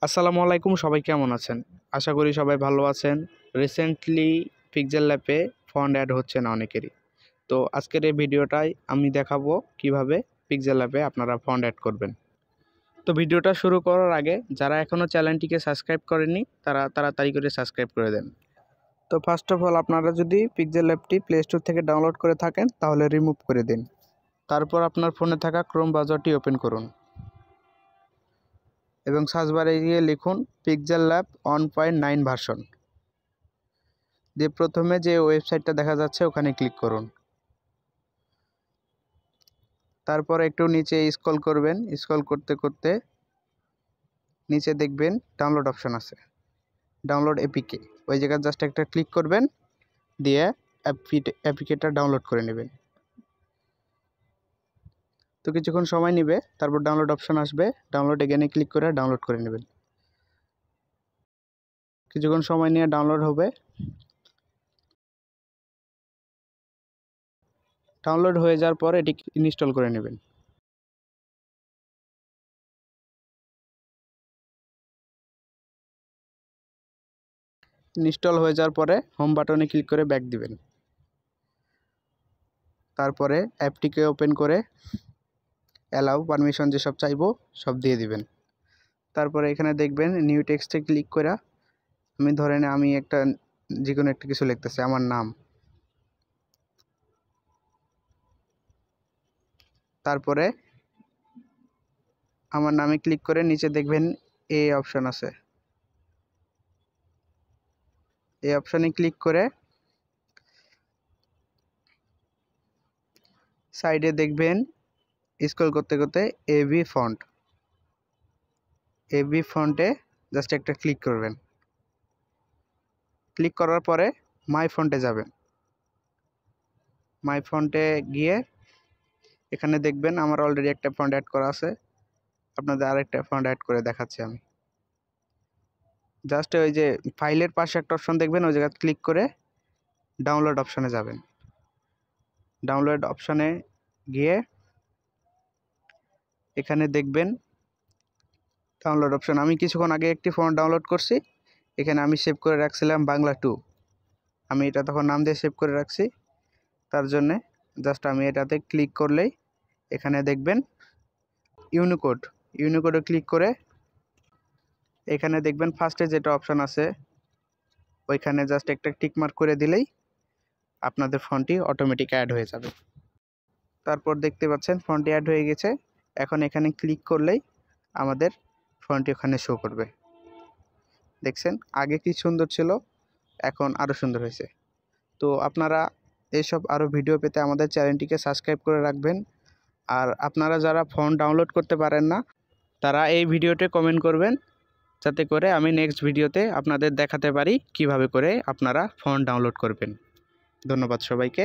আসসালামু আলাইকুম, সবাই কেমন আছেন? আশা করি সবাই ভালো আছেন। রিসেন্টলি পিক্সেল ল্যাপে ফন্ট অ্যাড হচ্ছে না অনেকেরই। তো আজকের এই ভিডিওটায় আমি দেখাবো কিভাবে পিক্সেল ল্যাপে আপনারা ফন্ট অ্যাড করবেন। তো ভিডিওটা শুরু করার আগে যারা এখনও চ্যানেলটিকে সাবস্ক্রাইব করেননি তারা তাড়াতাড়ি করে সাবস্ক্রাইব করে দেন। তো ফার্স্ট অফ অল আপনারা যদি পিক্সেল ল্যাপটি প্লে স্টোর থেকে ডাউনলোড করে থাকেন তাহলে রিমুভ করে দিন। তারপর আপনার ফোনে থাকা ক্রোম ব্রাউজারটি ওপেন করুন এবং সার্চ বারে গিয়ে লিখুন পিক্সেল ল্যাব 1.9 ভার্সন। দিয়ে প্রথমে যে ওয়েবসাইটটা দেখা যাচ্ছে ওখানে ক্লিক করুন। তারপর একটু নিচে স্ক্রল করবেন, স্ক্রল করতে করতে নিচে দেখবেন ডাউনলোড অপশন আছে, ডাউনলোড এপিকে। ওই জায়গায় জাস্ট একটা ক্লিক করবেন, দিয়ে অ্যাপিকেটা ডাউনলোড করে নেবেন। তো কিছুক্ষণ সময় নেবে, তারপর ডাউনলোড অপশন আসবে, ডাউনলোড এগেনে ক্লিক করে ডাউনলোড করে নেবেন। কিছুক্ষণ সময় নিয়ে ডাউনলোড হবে। ডাউনলোড হয়ে যাওয়ার পর এটি ইনস্টল করে নেবেন। ইনস্টল হয়ে যাওয়ার পরে হোম বাটনে ক্লিক করে ব্যাক দিবেন। তারপরে অ্যাপটিকে ওপেন করে অ্যালাউ পারমিশন যেসব চাইবো সব দিয়ে দিবেন। তারপরে এখানে দেখবেন নিউ টেক্সটে ক্লিক করে আমি একটা যে কোনো একটা কিছু লিখতেছি, আমার নাম। তারপরে আমার নামে ক্লিক করে নিচে দেখবেন এই অপশন আছে, এই অপশনে ক্লিক করে সাইডে দেখবেন স্ক্রল করতে করতে এবি ফন্টে জাস্ট একটা ক্লিক করবেন। ক্লিক করার পরে মাই ফন্টে যাবেন। মাই ফন্টে গিয়ে এখানে দেখবেন আমার অলরেডি একটা ফন্ট অ্যাড করা আছে, আপনাদের আরেকটা ফন্ট অ্যাড করে দেখাচ্ছি আমি। জাস্ট ওই যে ফাইলের পাশে একটা অপশন দেখবেন, ওই জায়গায় ক্লিক করে ডাউনলোড অপশনে যাবেন। ডাউনলোড অপশনে গিয়ে এখানে দেখবেন ডাউনলোড অপশন। আমি কিছুক্ষণ আগে একটি ফন্ট ডাউনলোড করছি, এখানে আমি সেভ করে রাখছিলাম বাংলা 2। আমি এটা তখন নাম দিয়ে সেভ করে রাখছি, তার জন্যে জাস্ট আমি এটাতে ক্লিক করলেই এখানে দেখবেন ইউনিকোডে ক্লিক করে এখানে দেখবেন ফার্স্টে যেটা অপশন আছে ওইখানে জাস্ট একটা টিক মার্ক করে দিলেই আপনাদের ফন্টটি অটোমেটিক অ্যাড হয়ে যাবে। তারপর দেখতে পাচ্ছেন ফন্টটি অ্যাড হয়ে গেছে। এখন এখানে ক্লিক করলেই আমাদের ফন্টটি ওখানে শো করবে। দেখছেন আগে কি সুন্দর ছিল, এখন আরও সুন্দর হয়েছে। তো আপনারা এইসব আরও ভিডিও পেতে আমাদের চ্যানেলটিকে সাবস্ক্রাইব করে রাখবেন। আর আপনারা যারা ফন্ট ডাউনলোড করতে পারেন না তারা এই ভিডিওতে কমেন্ট করবেন, যাতে করে আমি নেক্সট ভিডিওতে আপনাদের দেখাতে পারি কিভাবে করে আপনারা ফন্ট ডাউনলোড করবেন। ধন্যবাদ সবাইকে।